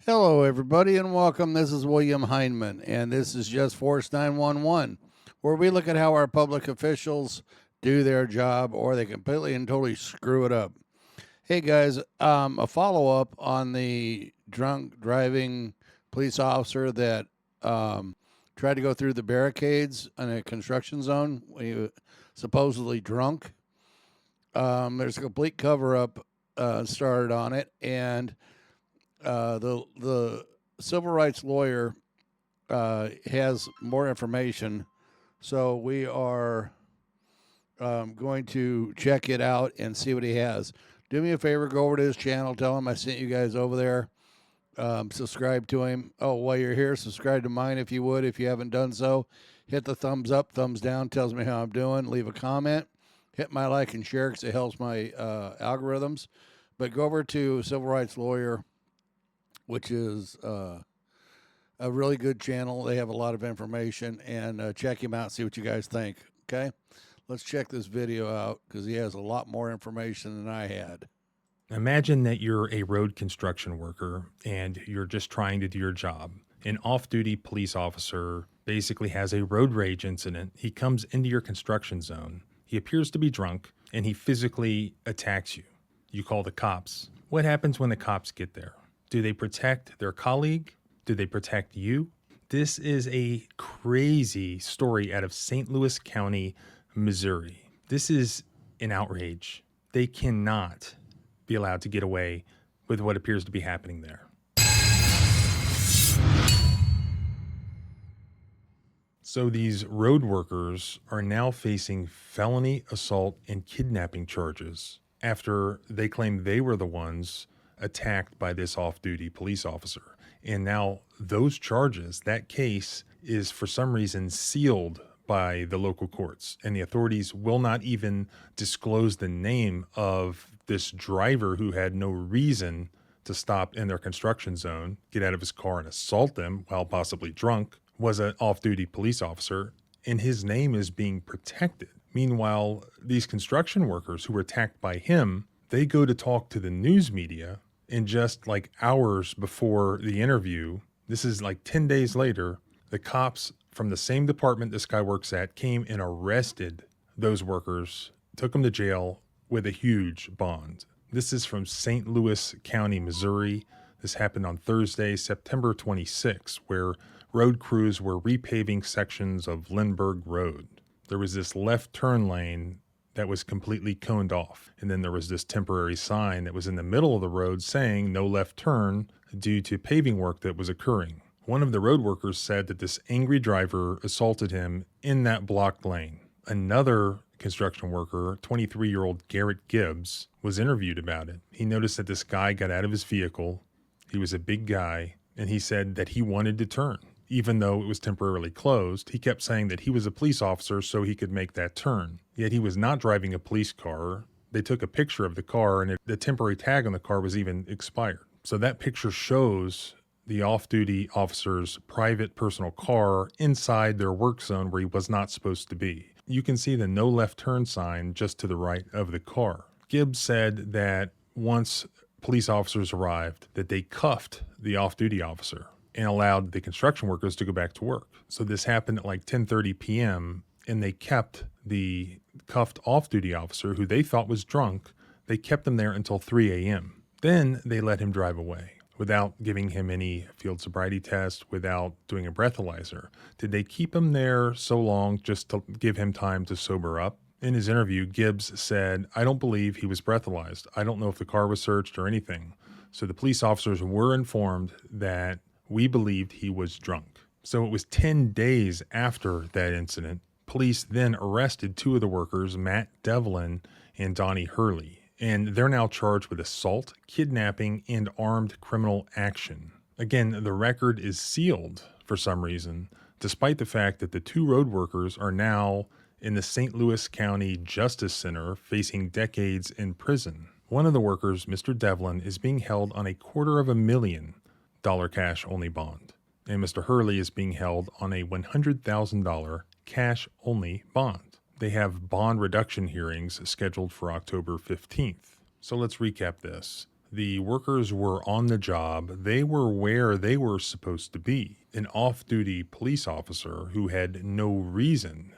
Hello, everybody, and welcome. This is William Heinman, and this is just Force 911, where we look at how our public officials do their job or they completely and totally screw it up. Hey, guys, a follow up on the drunk driving police officer that tried to go through the barricades in a construction zone when he was supposedly drunk. There's a complete cover up started on it, and the civil rights lawyer has more information, so we are going to check it out and see what he has. Do me a favor, go over to his channel, tell him I sent you guys over there. Subscribe to him. Oh, while you're here, subscribe to mine if you would. If you haven't done so, hit the thumbs up, thumbs down, tells me how I'm doing. Leave a comment, hit my like and share because it helps my algorithms. But go over to Civil Rights Lawyer, which is a really good channel. They have a lot of information, and check him out, see what you guys think. Okay, let's check this video out because he has a lot more information than I had. Imagine that you're a road construction worker and you're just trying to do your job. An off duty police officer basically has a road rage incident. He comes into your construction zone. He appears to be drunk and he physically attacks you. You call the cops. What happens when the cops get there? Do they protect their colleague? Do they protect you? This is a crazy story out of St. Louis County, Missouri. This is an outrage. They cannot be allowed to get away with what appears to be happening there. So these road workers are now facing felony assault and kidnapping charges after they claim they were the ones attacked by this off-duty police officer. And now those charges, that case is for some reason sealed by the local courts, and the authorities will not even disclose the name of this driver who had no reason to stop in their construction zone, get out of his car and assault them while possibly drunk, was an off-duty police officer, and his name is being protected. Meanwhile, these construction workers who were attacked by him, they go to talk to the news media, and just like hours before the interview, this is like 10 days later, the cops from the same department this guy works at came and arrested those workers, took them to jail with a huge bond. This is from St. Louis County, Missouri. This happened on Thursday, September 26, where road crews were repaving sections of Lindbergh Road. There was this left turn lane that was completely coned off. And then there was this temporary sign that was in the middle of the road saying no left turn due to paving work that was occurring. One of the road workers said that this angry driver assaulted him in that blocked lane. Another construction worker, 23-year-old Garrett Gibbs, was interviewed about it. He noticed that this guy got out of his vehicle. He was a big guy, and he said that he wanted to turn. Even though it was temporarily closed, he kept saying that he was a police officer so he could make that turn. Yet he was not driving a police car. They took a picture of the car, and the temporary tag on the car was even expired. So that picture shows the off-duty officer's private personal car inside their work zone where he was not supposed to be. You can see the no left turn sign just to the right of the car. Gibbs said that once police officers arrived, that they cuffed the off-duty officer and allowed the construction workers to go back to work. So this happened at like 10:30 p.m. and they kept the cuffed off-duty officer, who they thought was drunk, they kept him there until 3 a.m. Then they let him drive away without giving him any field sobriety test, without doing a breathalyzer. Did they keep him there so long just to give him time to sober up? In his interview, Gibbs said, "I don't believe he was breathalyzed. I don't know if the car was searched or anything." So the police officers were informed that we believed he was drunk. So it was 10 days after that incident. Police then arrested two of the workers, Matt Devlin and Donnie Hurley, and they're now charged with assault, kidnapping, and armed criminal action. Again, the record is sealed for some reason, despite the fact that the two road workers are now in the St. Louis County Justice Center facing decades in prison. One of the workers, Mr. Devlin, is being held on a $250,000 cash only bond, and Mr. Hurley is being held on a $100,000 cash only bond. They have bond reduction hearings scheduled for October 15th. So let's recap this. The workers were on the job. They were where they were supposed to be. An off-duty police officer who had no reason,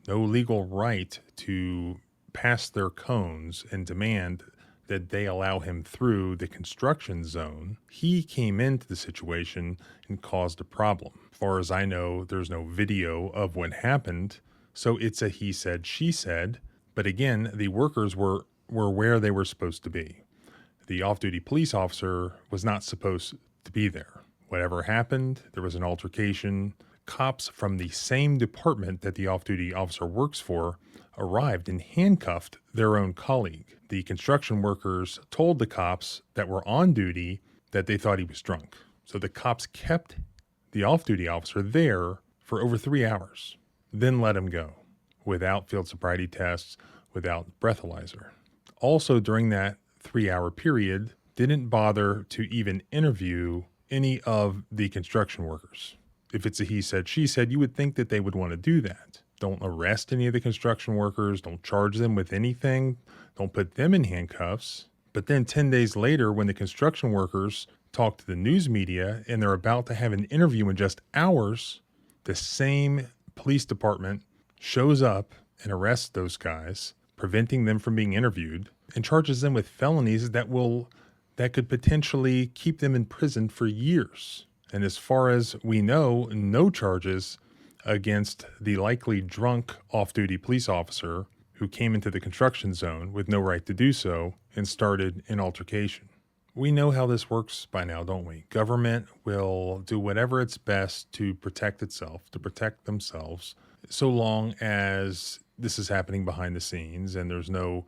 no legal right to pass their cones and demand that they allow him through the construction zone, he came into the situation and caused a problem. As far as I know, there's no video of what happened, so it's a he said, she said. But again, the workers were where they were supposed to be. The off-duty police officer was not supposed to be there. Whatever happened, there was an altercation. Cops from the same department that the off-duty officer works for arrived and handcuffed their own colleague. The construction workers told the cops that were on duty that they thought he was drunk. So the cops kept the off-duty officer there for over 3 hours, then let him go without field sobriety tests, without breathalyzer. Also during that 3-hour period, didn't bother to even interview any of the construction workers. If it's a he said, she said, you would think that they would want to do that. Don't arrest any of the construction workers. Don't charge them with anything. Don't put them in handcuffs. But then 10 days later, when the construction workers talk to the news media and they're about to have an interview in just hours, the same police department shows up and arrests those guys, preventing them from being interviewed, and charges them with felonies that could potentially keep them in prison for years. And as far as we know, no charges against the likely drunk off-duty police officer who came into the construction zone with no right to do so and started an altercation. We know how this works by now, don't we? Government will do whatever it's best to protect itself, to protect themselves, so long as this is happening behind the scenes and there's no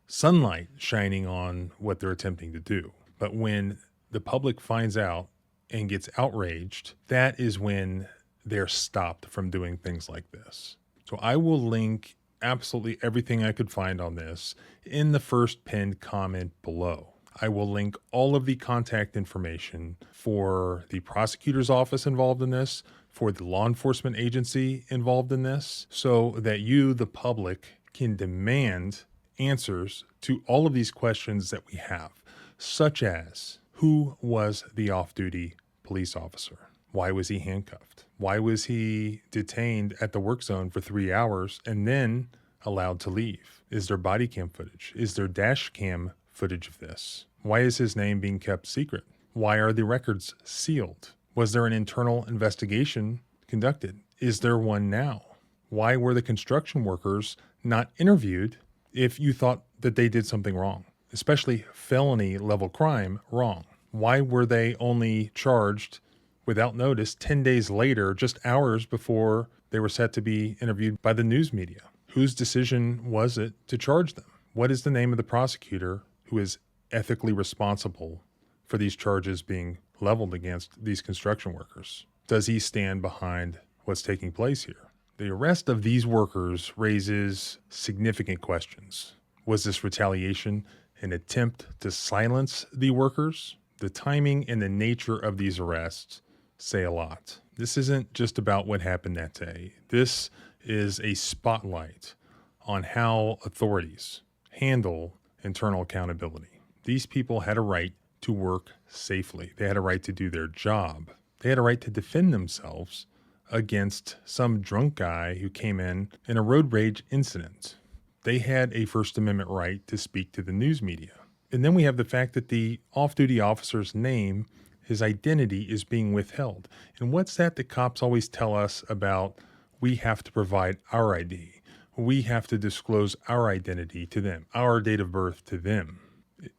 sunlight shining on what they're attempting to do. But when the public finds out and gets outraged, that is when they're stopped from doing things like this. So I will link absolutely everything I could find on this in the first pinned comment below. I will link all of the contact information for the prosecutor's office involved in this, for the law enforcement agency involved in this, so that you, the public, can demand answers to all of these questions that we have, such as who was the off-duty police officer? Why was he handcuffed? Why was he detained at the work zone for 3 hours and then allowed to leave? Is there body cam footage? Is there dash cam footage of this? Why is his name being kept secret? Why are the records sealed? Was there an internal investigation conducted? Is there one now? Why were the construction workers not interviewed if you thought that they did something wrong, especially felony level crime wrong? Why were they only charged without notice 10 days later, just hours before they were set to be interviewed by the news media? Whose decision was it to charge them? What is the name of the prosecutor who is ethically responsible for these charges being leveled against these construction workers? Does he stand behind what's taking place here? The arrest of these workers raises significant questions. Was this retaliation an attempt to silence the workers? The timing and the nature of these arrests say a lot. This isn't just about what happened that day. This is a spotlight on how authorities handle internal accountability. These people had a right to work safely. They had a right to do their job. They had a right to defend themselves against some drunk guy who came in a road rage incident. They had a First Amendment right to speak to the news media. And then we have the fact that the off-duty officer's name, his identity, is being withheld. And what's that the cops always tell us about? We have to provide our ID. We have to disclose our identity to them, our date of birth to them.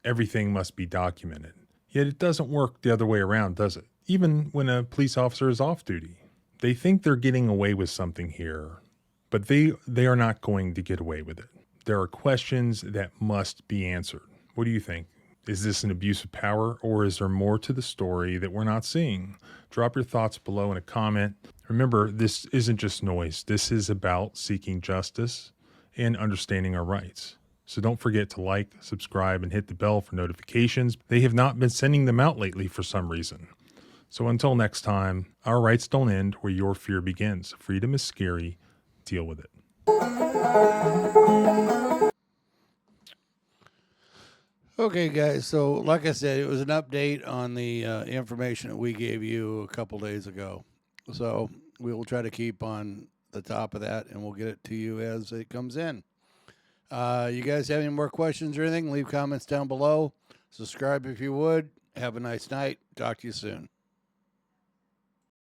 Everything must be documented. Yet it doesn't work the other way around, does it? Even when a police officer is off duty. They think they're getting away with something here, but they are not going to get away with it. There are questions that must be answered. What do you think? Is this an abuse of power, or is there more to the story that we're not seeing? Drop your thoughts below in a comment. Remember, this isn't just noise. This is about seeking justice and understanding our rights. So don't forget to like, subscribe, and hit the bell for notifications. They have not been sending them out lately for some reason. So until next time, our rights don't end where your fear begins. Freedom is scary. Deal with it. Okay, guys. So, like I said, it was an update on the information that we gave you a couple days ago. So, we will try to keep on the top of that, and we'll get it to you as it comes in. You guys have any more questions or anything? Leave comments down below. Subscribe if you would. Have a nice night. Talk to you soon.